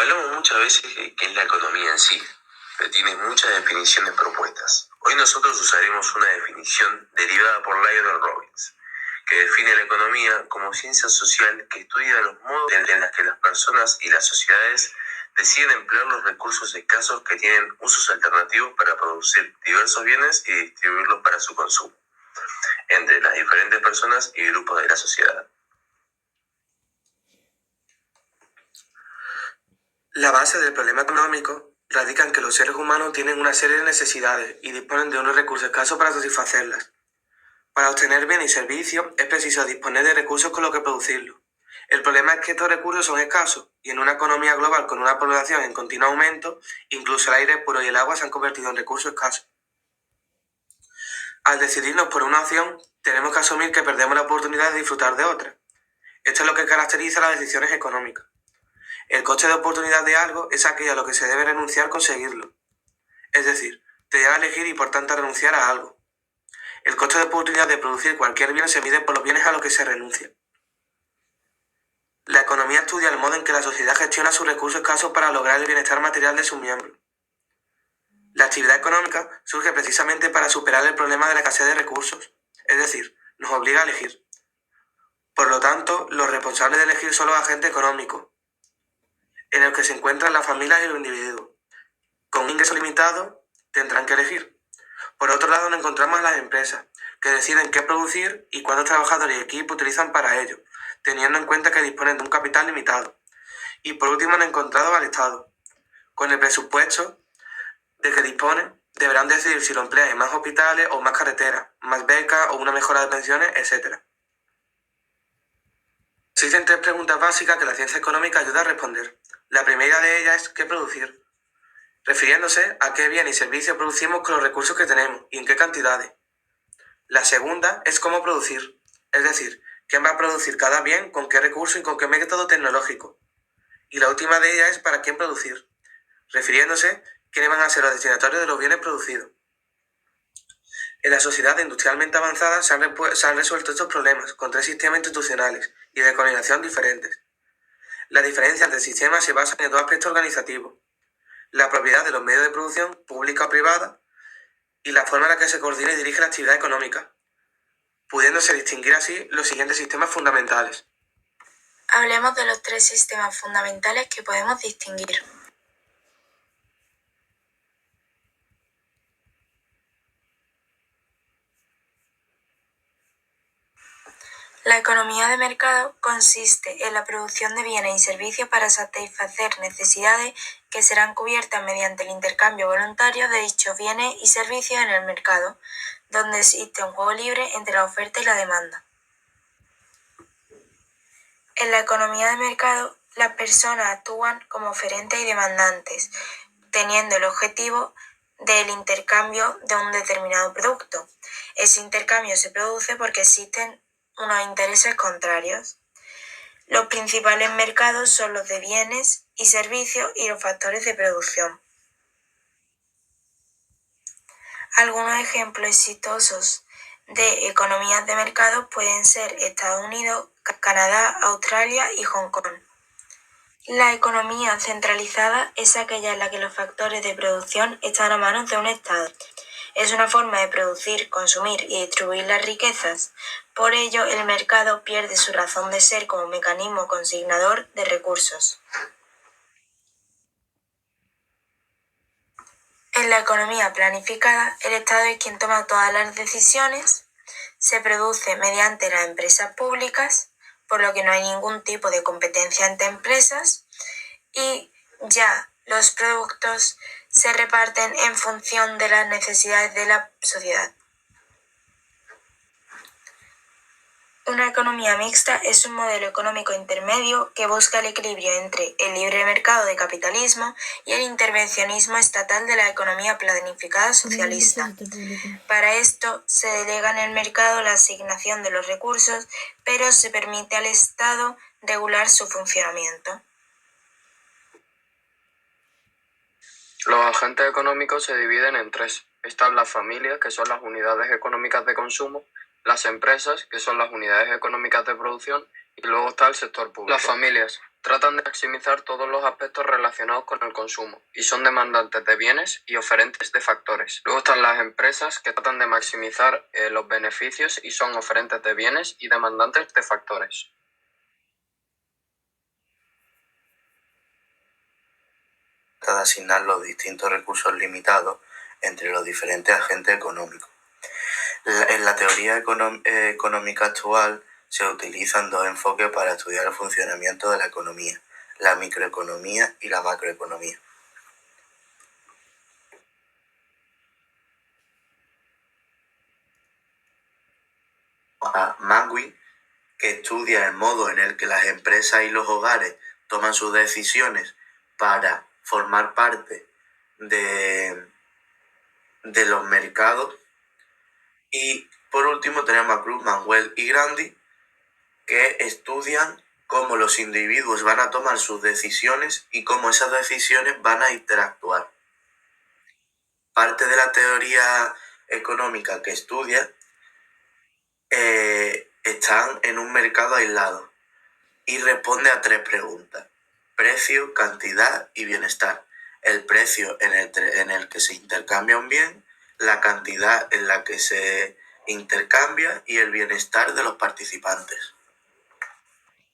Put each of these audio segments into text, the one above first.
Hablamos muchas veces de qué es la economía en sí, pero tiene muchas definiciones propuestas. Hoy nosotros usaremos una definición derivada por Lionel Robbins, que define la economía como ciencia social que estudia los modos en los que las personas y las sociedades deciden emplear los recursos escasos que tienen usos alternativos para producir diversos bienes y distribuirlos para su consumo, entre las diferentes personas y grupos de la sociedad. La base del problema económico radica en que los seres humanos tienen una serie de necesidades y disponen de unos recursos escasos para satisfacerlas. Para obtener bienes y servicios es preciso disponer de recursos con los que producirlos. El problema es que estos recursos son escasos y en una economía global con una población en continuo aumento, incluso el aire puro y el agua se han convertido en recursos escasos. Al decidirnos por una opción, tenemos que asumir que perdemos la oportunidad de disfrutar de otra. Esto es lo que caracteriza las decisiones económicas. El coste de oportunidad de algo es aquello a lo que se debe renunciar al conseguirlo. Es decir, te lleva a elegir y por tanto a renunciar a algo. El coste de oportunidad de producir cualquier bien se mide por los bienes a los que se renuncia. La economía estudia el modo en que la sociedad gestiona sus recursos escasos para lograr el bienestar material de sus miembros. La actividad económica surge precisamente para superar el problema de la escasez de recursos, es decir, nos obliga a elegir. Por lo tanto, los responsables de elegir son los agentes económicos, en el que se encuentran las familias y los individuos. Con un ingreso limitado, tendrán que elegir. Por otro lado, nos encontramos a las empresas, que deciden qué producir y cuántos trabajadores y equipos utilizan para ello, teniendo en cuenta que disponen de un capital limitado. Y por último, nos encontramos al Estado. Con el presupuesto de que disponen, deberán decidir si lo emplean en más hospitales o más carreteras, más becas o una mejora de pensiones, etc. Existen tres preguntas básicas que la ciencia económica ayuda a responder. La primera de ellas es ¿qué producir?, refiriéndose a qué bien y servicio producimos con los recursos que tenemos y en qué cantidades. La segunda es cómo producir, es decir, quién va a producir cada bien, con qué recurso y con qué método tecnológico. Y la última de ellas es para quién producir, refiriéndose quiénes van a ser los destinatarios de los bienes producidos. En la sociedad industrialmente avanzada se han resuelto estos problemas con tres sistemas institucionales y de coordinación diferentes. Las diferencias entre sistemas se basan en dos aspectos organizativos: la propiedad de los medios de producción, pública o privada, y la forma en la que se coordina y dirige la actividad económica, pudiéndose distinguir así los siguientes sistemas fundamentales. Hablemos de los tres sistemas fundamentales que podemos distinguir. La economía de mercado consiste en la producción de bienes y servicios para satisfacer necesidades que serán cubiertas mediante el intercambio voluntario de dichos bienes y servicios en el mercado, donde existe un juego libre entre la oferta y la demanda. En la economía de mercado, las personas actúan como oferentes y demandantes, teniendo el objetivo del intercambio de un determinado producto. Ese intercambio se produce porque existen unos intereses contrarios. Los principales mercados son los de bienes y servicios y los factores de producción. Algunos ejemplos exitosos de economías de mercado pueden ser Estados Unidos, Canadá, Australia y Hong Kong. La economía centralizada es aquella en la que los factores de producción están a manos de un Estado. Es una forma de producir, consumir y distribuir las riquezas. Por ello, el mercado pierde su razón de ser como mecanismo consignador de recursos. En la economía planificada, el Estado es quien toma todas las decisiones, se produce mediante las empresas públicas, por lo que no hay ningún tipo de competencia entre empresas, y ya los productos se reparten en función de las necesidades de la sociedad. Una economía mixta es un modelo económico intermedio que busca el equilibrio entre el libre mercado de capitalismo y el intervencionismo estatal de la economía planificada socialista. Para esto se delega en el mercado la asignación de los recursos, pero se permite al Estado regular su funcionamiento. Los agentes económicos se dividen en tres. Están las familias, que son las unidades económicas de consumo, las empresas, que son las unidades económicas de producción, y luego está el sector público. Las familias Tratan de maximizar todos los aspectos relacionados con el consumo y son demandantes de bienes y oferentes de factores. Luego están las empresas que tratan de maximizar los beneficios y son oferentes de bienes y demandantes de factores. De asignar los distintos recursos limitados entre los diferentes agentes económicos. En la teoría económica actual se utilizan dos enfoques para estudiar el funcionamiento de la economía: la microeconomía y la macroeconomía. A Manwin, que estudia el modo en el que las empresas y los hogares toman sus decisiones para formar parte de los mercados. Y por último tenemos a Krugman, Wells y Grandi, que estudian cómo los individuos van a tomar sus decisiones y cómo esas decisiones van a interactuar. Parte de la teoría económica que estudia están en un mercado aislado y responde a tres preguntas: precio, cantidad y bienestar. El precio en el que se intercambia un bien, la cantidad en la que se intercambia y el bienestar de los participantes.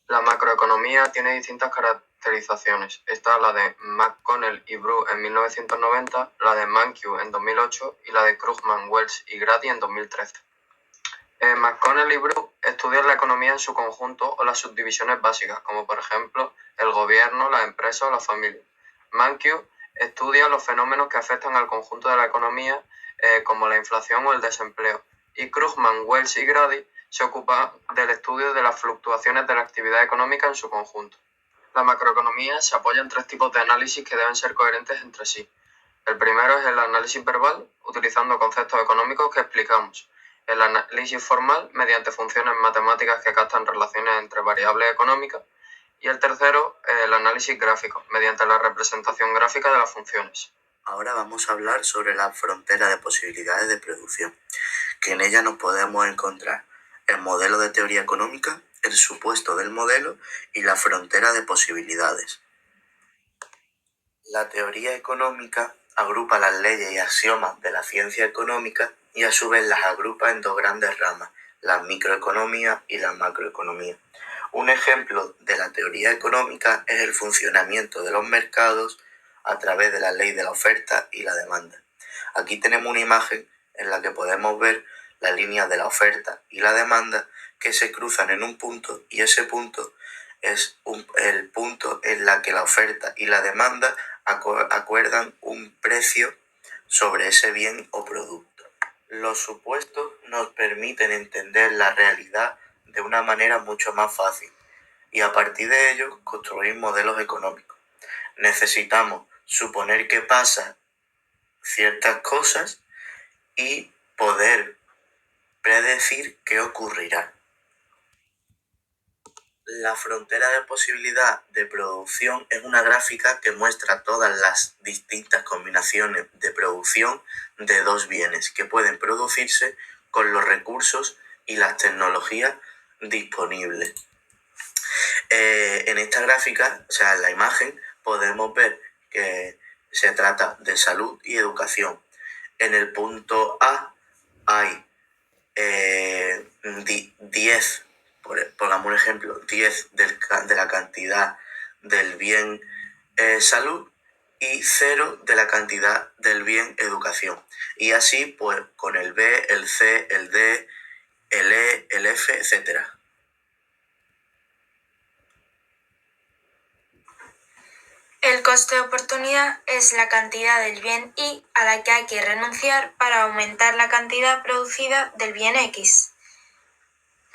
La macroeconomía tiene distintas caracterizaciones. Está la de McConnell y Bru en 1990, la de Mankiw en 2008 y la de Krugman, Wells y Grady en 2013. McConnell y Bru estudian la economía en su conjunto o las subdivisiones básicas, como por ejemplo el gobierno, las empresas o la familia. Mankiw estudia los fenómenos que afectan al conjunto de la economía, como la inflación o el desempleo. Y Krugman, Wells y Grady se ocupan del estudio de las fluctuaciones de la actividad económica en su conjunto. La macroeconomía se apoya en tres tipos de análisis que deben ser coherentes entre sí. El primero es el análisis verbal, utilizando conceptos económicos que explicamos. El análisis formal, mediante funciones matemáticas que captan relaciones entre variables económicas. Y el tercero, el análisis gráfico, mediante la representación gráfica de las funciones. Ahora vamos a hablar sobre la frontera de posibilidades de producción, que en ella nos podemos encontrar el modelo de teoría económica, el supuesto del modelo y la frontera de posibilidades. La teoría económica agrupa las leyes y axiomas de la ciencia económica y a su vez las agrupa en dos grandes ramas, la microeconomía y la macroeconomía. Un ejemplo de la teoría económica es el funcionamiento de los mercados a través de la ley de la oferta y la demanda. Aquí tenemos una imagen en la que podemos ver la línea de la oferta y la demanda que se cruzan en un punto, y ese punto es el punto en la que la oferta y la demanda acuerdan un precio sobre ese bien o producto. Los supuestos nos permiten entender la realidad de una manera mucho más fácil y a partir de ello construir modelos económicos. Necesitamos suponer que pasan ciertas cosas y poder predecir qué ocurrirá. La frontera de posibilidad de producción es una gráfica que muestra todas las distintas combinaciones de producción de dos bienes que pueden producirse con los recursos y las tecnologías disponibles. En esta gráfica, o sea, en la imagen, podemos ver que se trata de salud y educación. En el punto A hay 10, pongamos un ejemplo, 10 de la cantidad del bien salud y 0 de la cantidad del bien educación. Y así, pues, con el B, el C, el D, el E, el F, etc. El coste de oportunidad es la cantidad del bien Y a la que hay que renunciar para aumentar la cantidad producida del bien X.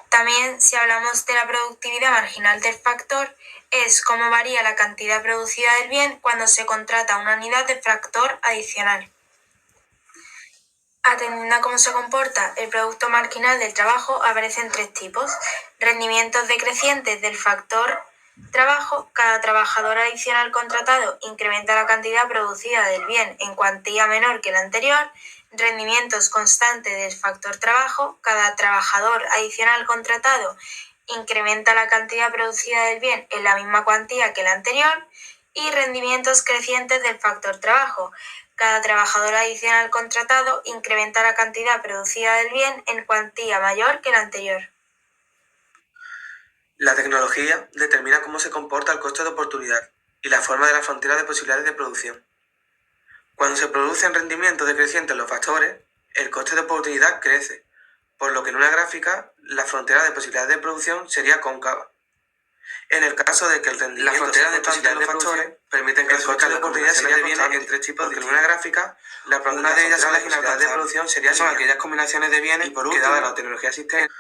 También, si hablamos de la productividad marginal del factor, es cómo varía la cantidad producida del bien cuando se contrata una unidad de factor adicional. Atendiendo a cómo se comporta el producto marginal del trabajo, aparecen tres tipos: rendimientos decrecientes del factor trabajo. Cada trabajador adicional contratado incrementa la cantidad producida del bien en cuantía menor que la anterior. Rendimientos constantes del factor trabajo. Cada trabajador adicional contratado incrementa la cantidad producida del bien en la misma cuantía que la anterior, y rendimientos crecientes del factor trabajo. Cada trabajador adicional contratado incrementa la cantidad producida del bien en cuantía mayor que la anterior. La tecnología determina cómo se comporta el coste de oportunidad y la forma de la frontera de posibilidades de producción. Cuando se producen rendimientos decrecientes en los factores, el coste de oportunidad crece, por lo que en una gráfica la frontera de posibilidades de producción sería cóncava. En el caso de que el rendimiento La frontera de posibilidades de factores permiten clasificar las combinaciones de bienes en tres tipos distintos. En una gráfica, una de ellas son las inalcanzables de producción son aquellas combinaciones de bienes que dada la tecnología existente.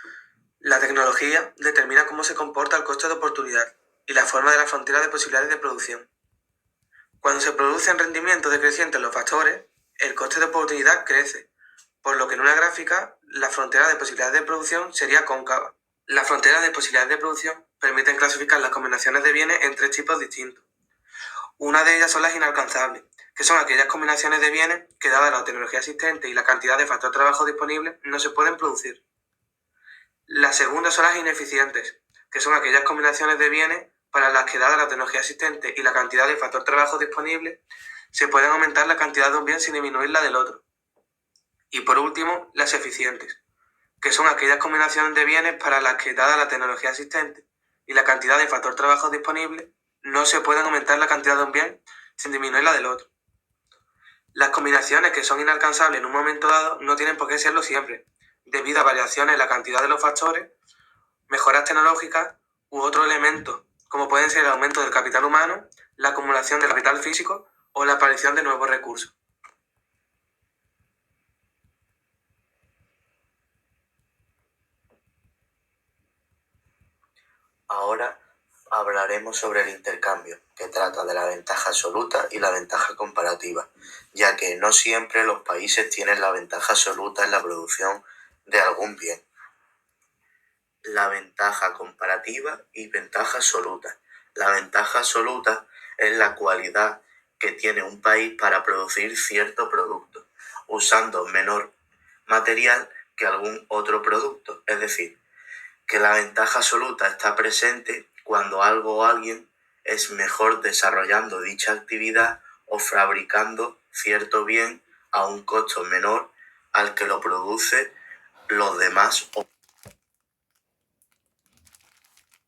La tecnología determina cómo se comporta el coste de oportunidad y la forma de la frontera de posibilidades de producción. Cuando se producen rendimientos decrecientes en los factores, el coste de oportunidad crece, por lo que en una gráfica la frontera de posibilidades de producción sería cóncava. Las fronteras de posibilidades de producción permiten clasificar las combinaciones de bienes en tres tipos distintos. Una de ellas son las inalcanzables, que son aquellas combinaciones de bienes que, dada la tecnología existente y la cantidad de factor trabajo disponible, no se pueden producir. La segunda son las ineficientes, que son aquellas combinaciones de bienes para las que, dada la tecnología existente y la cantidad de factor trabajo disponible, se pueden aumentar la cantidad de un bien sin disminuir la del otro. Y por último, las eficientes, que son aquellas combinaciones de bienes para las que, dada la tecnología existente y la cantidad de factor trabajo disponible, no se pueden aumentar la cantidad de un bien sin disminuir la del otro. Las combinaciones que son inalcanzables en un momento dado no tienen por qué serlo siempre, debido a variaciones en la cantidad de los factores, mejoras tecnológicas u otros elementos, como pueden ser el aumento del capital humano, la acumulación de capital físico o la aparición de nuevos recursos. Ahora hablaremos sobre el intercambio, que trata de la ventaja absoluta y la ventaja comparativa, ya que no siempre los países tienen la ventaja absoluta en la producción de algún bien. La ventaja comparativa y ventaja absoluta. La ventaja absoluta es la cualidad que tiene un país para producir cierto producto, usando menor material que algún otro producto, es decir, que la ventaja absoluta está presente cuando algo o alguien es mejor desarrollando dicha actividad o fabricando cierto bien a un costo menor al que lo produce los demás.